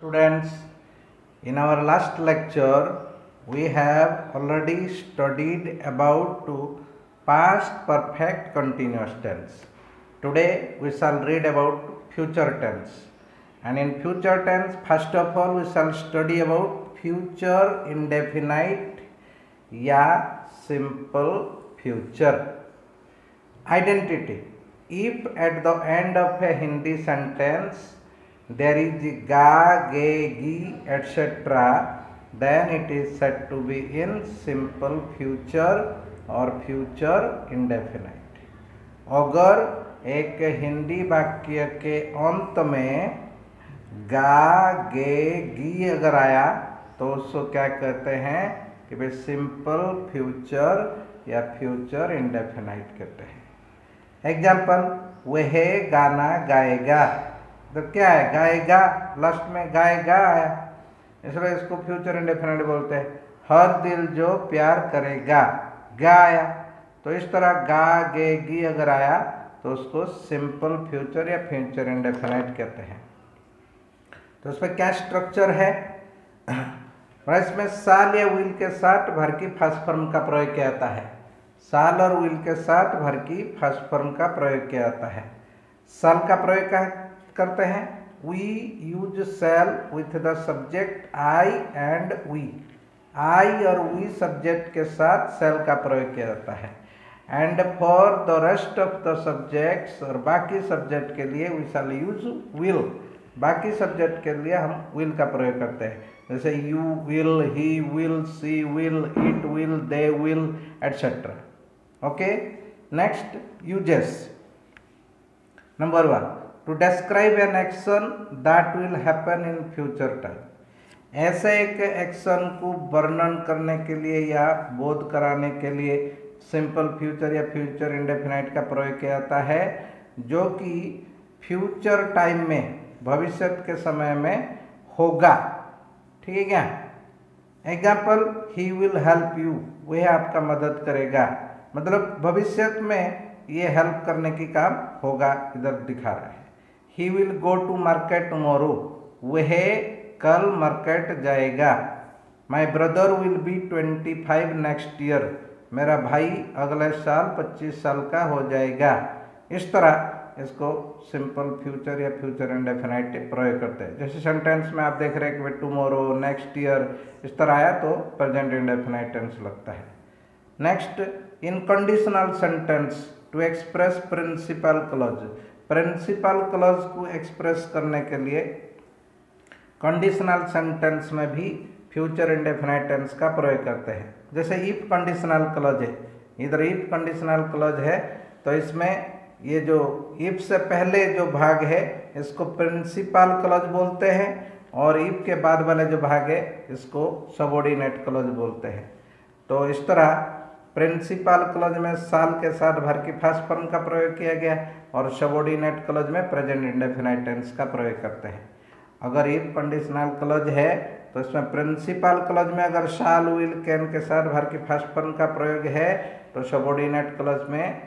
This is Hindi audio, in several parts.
Students, in our last lecture, we have already studied about past perfect continuous tense. Today, we shall read about future tense. And in future tense, first of all, we shall study about future indefinite या simple future. Identity. If at the end of a Hindi sentence there is ga, ge, gi, etc., then it is said to be in simple future or future indefinite. अगर एक हिंदी वाक्य के अंत में गा, गे, गी अगर आया तो उसको क्या कहते हैं कि भाई सिंपल फ्यूचर या फ्यूचर इंडेफिनाइट कहते हैं। एग्जाम्पल, वह गाना गाएगा, तो क्या है गाएगा, लास्ट में गाएगा आया, इसलिए इसको फ्यूचर इंडेफिनाइट बोलते हैं। हर दिल जो प्यार करेगा, गा आया, तो इस तरह गा, गे, गी अगर आया तो उसको सिंपल फ्यूचर या फ्यूचर इंडेफिनाइट कहते हैं। तो उसमें क्या स्ट्रक्चर है, और इसमें साल या विल के साथ भर की फर्स्ट फॉर्म का प्रयोग किया जाता है। साल और विल के साथ भर की फर्स्ट फॉर्म का प्रयोग किया जाता है। साल का प्रयोग करते हैं, we use shall with the subject I and we. I और वी सब्जेक्ट के साथ सेल का प्रयोग किया जाता है। And for the rest of the subjects, और बाकी सब्जेक्ट के लिए वी शैल यूज विल। बाकी सब्जेक्ट के लिए हम विल का प्रयोग करते हैं, जैसे you will, he will, she will, it will, they will, etcetera. Okay, next uses. Number 1, to describe an action that will happen in future time. ऐसे एक एक्शन को वर्णन करने के लिए या बोध कराने के लिए सिंपल फ्यूचर या फ्यूचर इंडेफिनाइट का प्रयोग किया जाता है, जो कि फ्यूचर टाइम में, भविष्य के समय में होगा। ठीक है। Example, he will help you, वह आपका मदद करेगा, मतलब भविष्य में ये हेल्प करने की काम होगा, इधर दिखा रहा है। He will go to market tomorrow, वह कल मार्केट जाएगा। My brother will be 25 next year, मेरा भाई अगले साल 25 साल का हो जाएगा। इस तरह इसको सिंपल फ्यूचर या फ्यूचर इंडेफिनाइट प्रयोग करते हैं। जैसे सेंटेंस में आप देख रहे हैं कि टुमारो, नेक्स्ट ईयर, इस तरह आया तो प्रेजेंट इंडेफिनाइट टेंस लगता है। Next, in conditional sentence to express principal clause. Principal clause को एक्सप्रेस करने के लिए कंडीशनल सेंटेंस में भी फ्यूचर इंडेफिनाइट टेंस का प्रयोग करते हैं। जैसे इफ कंडीशनल क्लॉज है, इधर इफ कंडीशनल क्लॉज है, तो इसमें ये जो इफ से पहले जो भाग है इसको प्रिंसिपल क्लॉज बोलते हैं, और इफ के बाद वाले जो भाग है इसको सबऑर्डिनेट क्लॉज बोलते हैं। तो इस तरह प्रिंसिपल क्लॉज में साल के साथ भर की फर्स्ट फॉर्म का प्रयोग किया गया, और सबऑर्डिनेट क्लॉज में प्रेजेंट इंडेफिनाइट टेंस का प्रयोग करते हैं। अगर इफ कंडीशनल क्लॉज है तो इसमें प्रिंसिपल क्लॉज में अगर शाल, विल, कैन के साथ भर की फर्स्ट फॉर्म का प्रयोग है, तो सबऑर्डिनेट क्लॉज में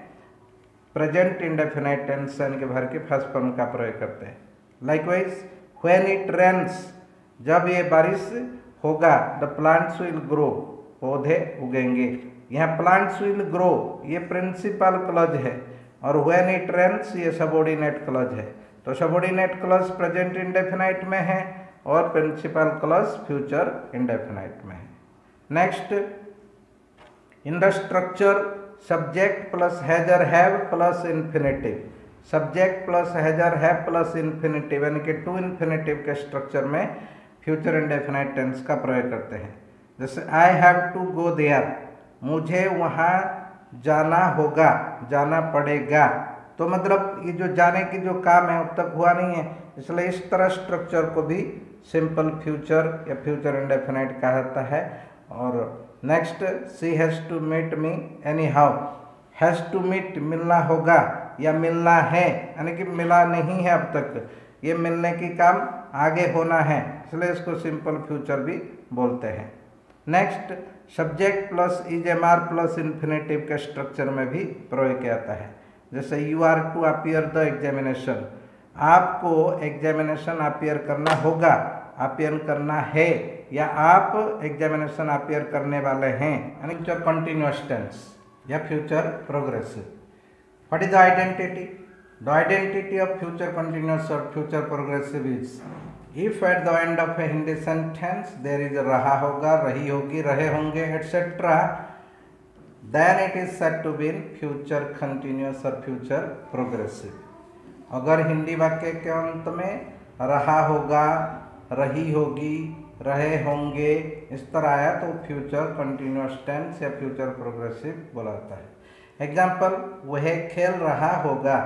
प्रेजेंट इंडेफिनाइट टेंस यानी कि भर की फर्स्ट फॉर्म का प्रयोग करते हैं। लाइकवाइज, व्हेन इट रेन्स, जब ये बारिश होगा, द प्लांट्स विल ग्रो, पौधे उगेंगे। यहाँ प्लांट्स विल ग्रो ये प्रिंसिपल क्लॉज है, और व्हेन इट रेन्स ये सबऑर्डिनेट क्लॉज है। तो सबऑर्डिनेट क्लॉज प्रेजेंट इंडेफिनाइट में है और प्रिंसिपल क्लॉज फ्यूचर इंडेफिनाइट में है। Next, in the structure subject plus has और have plus infinitive. Subject plus has और हैव प्लस इन्फिनेटिव यानी कि टू इन्फिनेटिव के स्ट्रक्चर में फ्यूचर इंडेफिनाइट टेंस का प्रयोग करते हैं। जैसे I have to go there, मुझे वहाँ जाना होगा, जाना पड़ेगा। तो मतलब ये जो जाने की जो काम है अब तक हुआ नहीं है, इसलिए इस तरह स्ट्रक्चर को भी सिंपल फ्यूचर या फ्यूचर इंडेफिनाइट कहा जाता है। और next, she has to meet me anyhow. Has to meet मिलना होगा या मिलना है, यानी कि मिला नहीं है अब तक, ये मिलने की काम आगे होना है, इसलिए इसको सिंपल फ्यूचर भी बोलते हैं। Next, subject plus is am are plus infinitive के स्ट्रक्चर में भी प्रयोग किया जाता है। जैसे you are to appear the examination, आपको एग्जामिनेशन अपीयर करना होगा, अपीयर करना है या आप एग्जामिनेशन अपीयर करने वाले हैं, यानी फ्यूचर कंटिन्यूअस टेंस या future progressive. What is the identity? The identity of future continuous और future progressive is if at the end of a Hindi sentence there is रहा होगा, रही होगी, रहे होंगे etcetera, then it is said to be in future continuous और फ्यूचर प्रोग्रेसिव। अगर हिंदी वाक्य के अंत में रहा होगा, रही होगी, रहे होंगे इस तरह आया तो फ्यूचर कंटिन्यूअस टेंस या फ्यूचर प्रोग्रेसिव बोलाता है। एग्जाम्पल, वह खेल रहा होगा,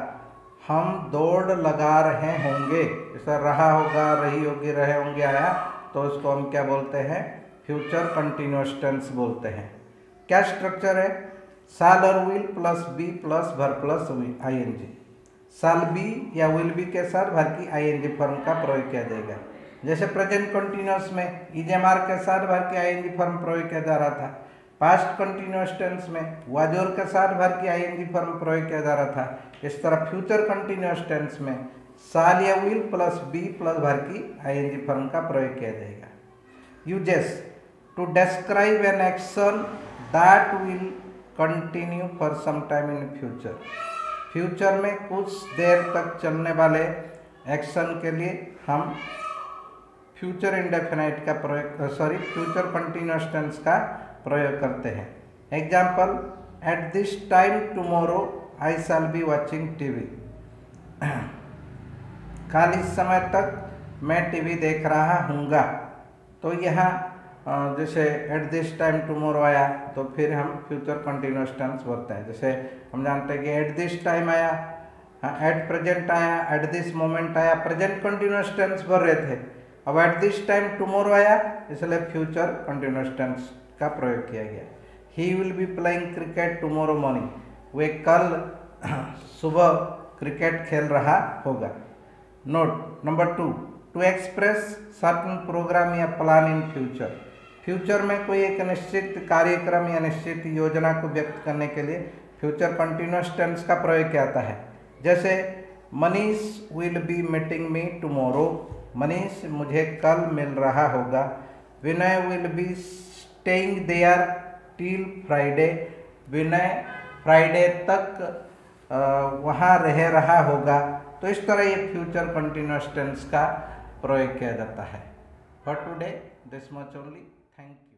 हम दौड़ लगा रहे होंगे, जैसा रहा होगा, रही होगी, रहे होंगे आया तो उसको हम क्या बोलते हैं? फ्यूचर कंटिन्यूअस टेंस बोलते हैं। क्या स्ट्रक्चर है? शाल और विल प्लस बी प्लस भर प्लस आईएनजी। शाल बी या विल बी के साथ भर की आईएनजी फॉर्म का प्रयोग किया जाएगा। जैसे प्रेजेंट कंटिन्यूअस में इजेमार के साथ भर के आईएनजी फॉर्म प्रयोग किया जा रहा था। पास्ट कंटिन्यूअस टेंस में वाजोर के साथ भर के आईएनजी फॉर्म प्रयोग किया जा रहा था। इस तरह फ्यूचर कंटिन्यूअस टेंस में शाल या विल प्लस बी प्लस भर की आईएनजी फॉर्म का प्रयोग किया जाएगा। Uses to describe an action that will continue for some time in future. Future में कुछ देर तक चलने वाले एक्शन के लिए हम फ्यूचर इंडेफिनाइट का प्रयोग फ्यूचर कंटिन्यूअस टेंस का प्रयोग करते हैं। Example, at this time tomorrow I shall be watching TV. कल इस समय तक मैं टीवी देख रहा हूँगा। तो यहाँ जैसे एट दिस टाइम टुमारो आया तो फिर हम फ्यूचर कंटिन्यूअस टेंस बोलते हैं। जैसे हम जानते हैं कि एट दिस टाइम आया, एट प्रेजेंट आया, एट दिस मोमेंट आया, प्रेजेंट कंटिन्यूअस टेंस बोल रहे थे। अब एट दिस टाइम टुमारो आया इसलिए फ्यूचर कंटिन्यूअस टेंस का प्रयोग किया गया। He will be playing cricket tomorrow morning. वे कल सुबह क्रिकेट खेल रहा होगा। Note number 2, to express certain programme या प्लान इन फ्यूचर। फ्यूचर में कोई एक निश्चित कार्यक्रम या निश्चित योजना को व्यक्त करने के लिए फ्यूचर कंटिन्यूअस टेंस का प्रयोग किया जाता है। जैसे Manish will be meeting me tomorrow. Manish मुझे कल मिल रहा होगा। Vinay will be staying there till Friday. Vinay Friday तक वहाँ रह रहा होगा। तो इस तरह ये फ्यूचर कंटिन्यूअस टेंस का प्रयोग किया जाता है। For today this much only. Thank you.